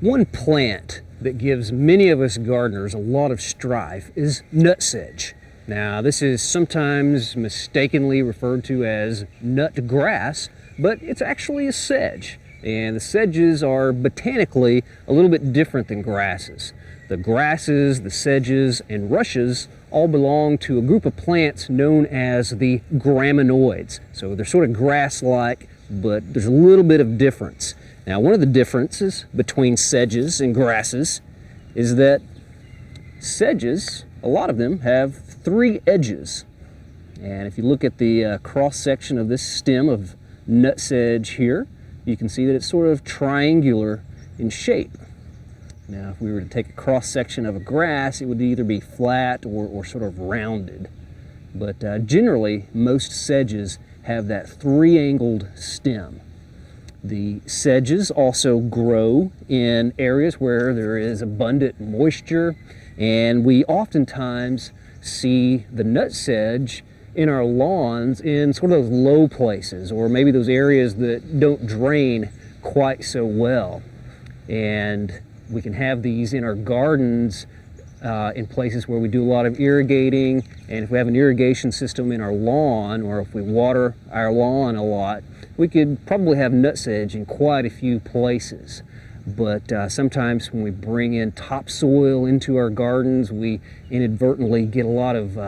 One plant that gives many of us gardeners a lot of strife is nutsedge. Now, this is sometimes mistakenly referred to as nut grass, but it's actually a sedge. And the sedges are botanically a little bit different than grasses. The grasses, the sedges, and rushes all belong to a group of plants known as the graminoids. So they're sort of grass-like, but there's a little bit of difference. Now, one of the differences between sedges and grasses is that sedges, a lot of them, have 3 edges. And if you look at the cross-section of this stem of nutsedge here, you can see that it's sort of triangular in shape. Now, if we were to take a cross-section of a grass, it would either be flat or sort of rounded. But generally, most sedges have that 3-angled stem. The sedges also grow in areas where there is abundant moisture, and we oftentimes see the nutsedge in our lawns in sort of those low places, or maybe those areas that don't drain quite so well. And we can have these in our gardens in places where we do a lot of irrigating, and if we have an irrigation system in our lawn, or if we water our lawn a lot, we could probably have nutsedge in quite a few places. But sometimes when we bring in topsoil into our gardens, we inadvertently get a lot of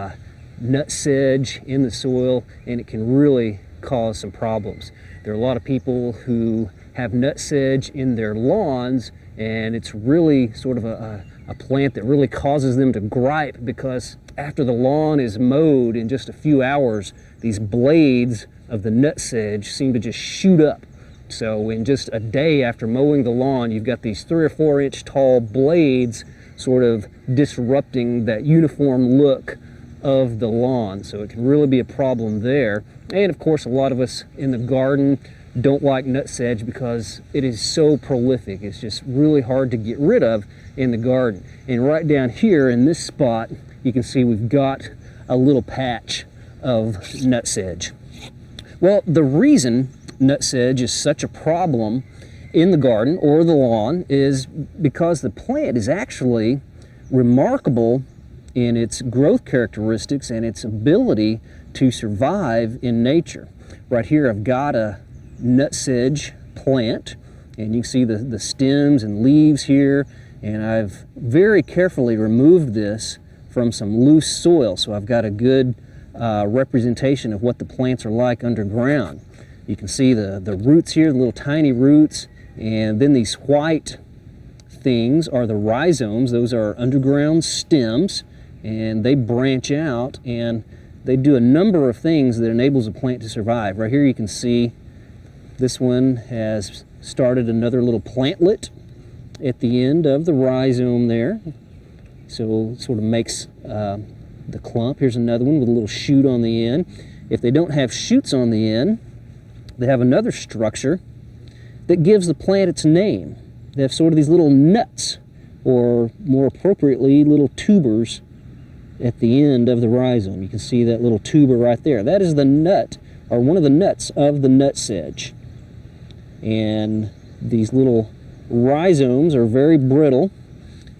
nutsedge in the soil, and it can really cause some problems. There are a lot of people who have nutsedge in their lawns, and it's really sort of a plant that really causes them to gripe, because after the lawn is mowed in just a few hours, these blades of the nutsedge seem to just shoot up. So in just a day after mowing the lawn, you've got these 3 or 4 inch tall blades sort of disrupting that uniform look of the lawn. So it can really be a problem there. And of course, a lot of us in the garden don't like nutsedge because it is so prolific. It's just really hard to get rid of in the garden. And right down here in this spot, you can see we've got a little patch of nutsedge. Well, the reason nutsedge is such a problem in the garden or the lawn is because the plant is actually remarkable in its growth characteristics and its ability to survive in nature. Right here I've got a nutsedge plant, and you can see the stems and leaves here, and I've very carefully removed this from some loose soil, so I've got a good representation of what the plants are like underground. You can see the roots here, the little tiny roots, and then these white things are the rhizomes. Those are underground stems, and they branch out and they do a number of things that enables a plant to survive. Right here you can see this one has started another little plantlet at the end of the rhizome there. So it sort of makes the clump. Here's another one with a little shoot on the end. If they don't have shoots on the end, they have another structure that gives the plant its name. They have sort of these little nuts, or more appropriately, little tubers at the end of the rhizome. You can see that little tuber right there. That is the nut, or one of the nuts of the nutsedge. And these little rhizomes are very brittle.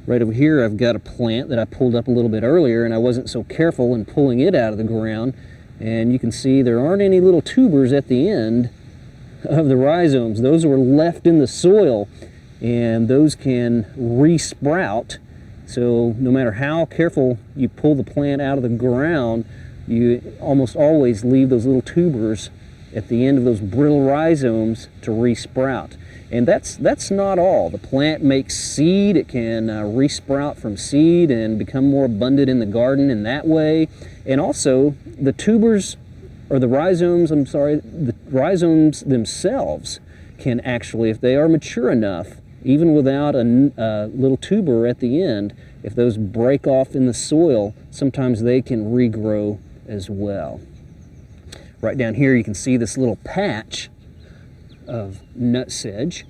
Right over here I've got a plant that I pulled up a little bit earlier, and I wasn't so careful in pulling it out of the ground, and you can see there aren't any little tubers at the end of the rhizomes. Those were left in the soil, and those can re-sprout. So no matter how careful you pull the plant out of the ground, you almost always leave those little tubers at the end of those brittle rhizomes to re-sprout. And that's not all. The plant makes seed. It can re-sprout from seed and become more abundant in the garden in that way. And also the tubers, or the rhizomes, the rhizomes themselves can actually, if they are mature enough, even without a little tuber at the end, if those break off in the soil, sometimes they can regrow as well. Right down here you can see this little patch of nutsedge,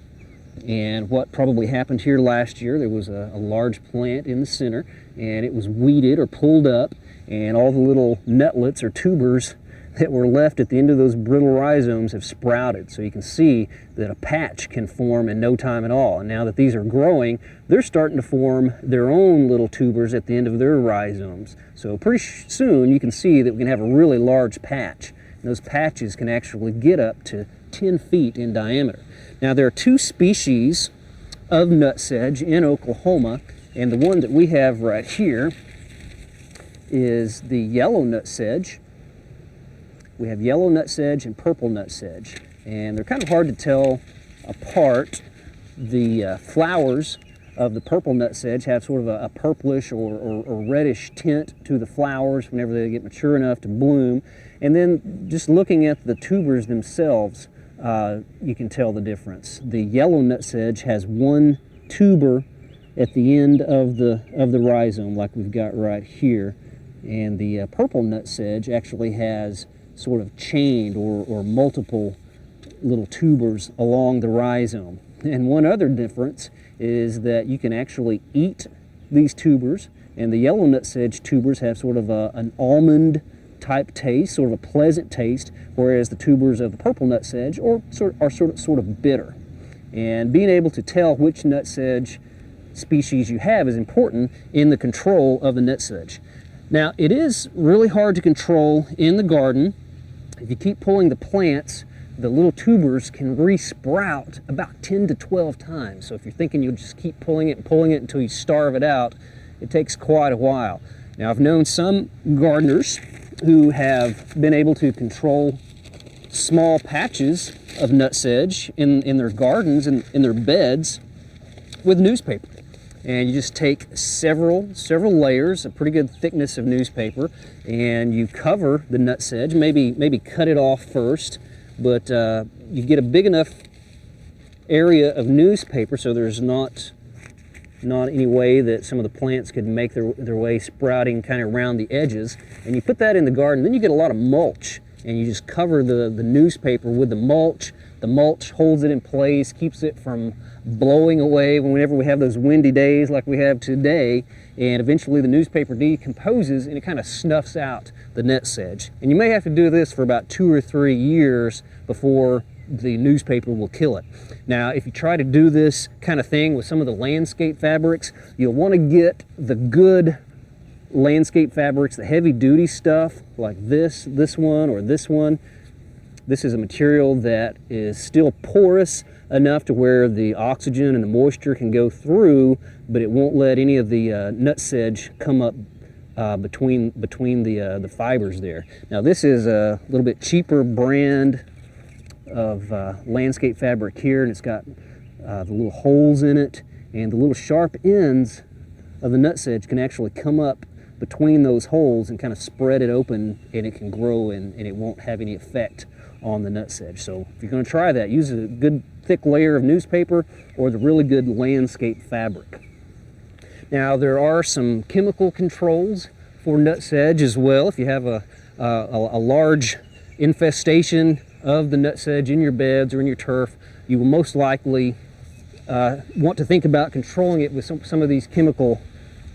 and what probably happened here last year, there was a large plant in the center, and it was weeded or pulled up, and all the little nutlets or tubers that were left at the end of those brittle rhizomes have sprouted. So you can see that a patch can form in no time at all. And now that these are growing, they're starting to form their own little tubers at the end of their rhizomes. So pretty soon you can see that we can have a really large patch. And those patches can actually get up to 10 feet in diameter. Now there are two species of nutsedge in Oklahoma, and the one that we have right here is the yellow nutsedge. We have yellow nutsedge and purple nutsedge, and they're kind of hard to tell apart. The flowers of the purple nutsedge have sort of a purplish or reddish tint to the flowers whenever they get mature enough to bloom. And then just looking at the tubers themselves, you can tell the difference. The yellow nutsedge has one tuber at the end of the rhizome, like we've got right here, and the purple nutsedge actually has sort of chained or multiple little tubers along the rhizome. And one other difference is that you can actually eat these tubers, and the yellow nutsedge tubers have sort of an almond type taste, sort of a pleasant taste, whereas the tubers of the purple nutsedge are sort of bitter. And being able to tell which nutsedge species you have is important in the control of the nutsedge. Now, it is really hard to control in the garden. If you keep pulling the plants, the little tubers can re-sprout about 10 to 12 times. So if you're thinking you'll just keep pulling it and pulling it until you starve it out, it takes quite a while. Now, I've known some gardeners who have been able to control small patches of nutsedge in their gardens and in their beds with newspaper. And you just take several layers, a pretty good thickness of newspaper, and you cover the nutsedge, maybe cut it off first, but you get a big enough area of newspaper so there's not any way that some of the plants could make their way sprouting kind of around the edges. And you put that in the garden, then you get a lot of mulch, and you just cover the newspaper with the mulch. The mulch holds it in place, keeps it from blowing away whenever we have those windy days like we have today, and eventually the newspaper decomposes and it kind of snuffs out the nutsedge. And you may have to do this for about 2 or 3 years before the newspaper will kill it. Now, if you try to do this kind of thing with some of the landscape fabrics, you'll want to get the good landscape fabrics, the heavy duty stuff like this one or this one. This is a material that is still porous enough to where the oxygen and the moisture can go through, but it won't let any of the nutsedge come up between the fibers there. Now, this is a little bit cheaper brand of landscape fabric here, and it's got the little holes in it, and the little sharp ends of the nutsedge can actually come up between those holes and kind of spread it open, and it can grow and it won't have any effect on the nutsedge. So if you're going to try that, use a good thick layer of newspaper or the really good landscape fabric. Now, there are some chemical controls for nutsedge as well. If you have a large infestation of the nutsedge in your beds or in your turf, you will most likely want to think about controlling it with some of these chemical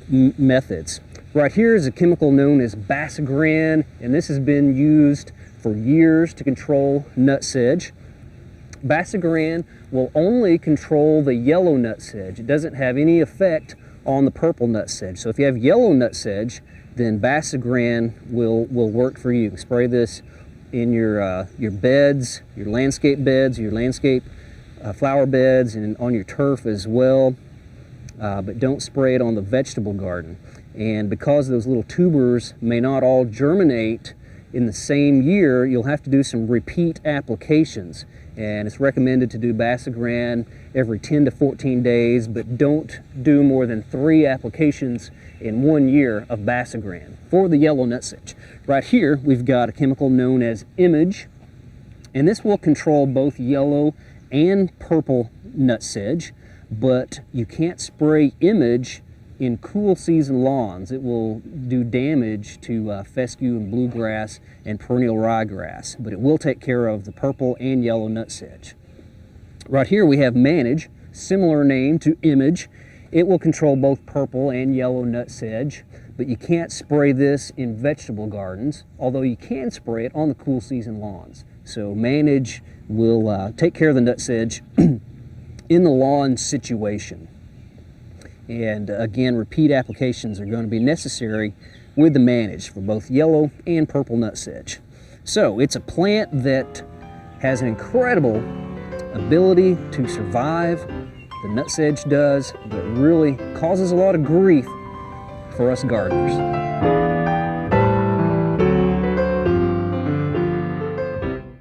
methods. Right here is a chemical known as Basagran, and this has been used for years to control nutsedge. Basagran will only control the yellow nutsedge. It doesn't have any effect on the purple nutsedge. So if you have yellow nutsedge, then Basagran will work for you. Spray this in your beds, your landscape beds, your landscape flower beds, and on your turf as well. But don't spray it on the vegetable garden. And because those little tubers may not all germinate in the same year, you'll have to do some repeat applications. And it's recommended to do Basagran every 10 to 14 days, but don't do more than 3 applications in 1 year of Basagran for the yellow nutsedge. Right here, we've got a chemical known as Image, and this will control both yellow and purple nutsedge, but you can't spray Image in cool season lawns. It will do damage to fescue and bluegrass and perennial ryegrass, but it will take care of the purple and yellow nutsedge. Right here we have Manage, similar name to Image. It will control both purple and yellow nutsedge. but you can't spray this in vegetable gardens, although you can spray it on the cool season lawns. So Manage will take care of the nutsedge in the lawn situation. And again, repeat applications are going to be necessary with the Manage for both yellow and purple nutsedge. So it's a plant that has an incredible ability to survive. The nutsedge does, but really causes a lot of grief for us gardeners.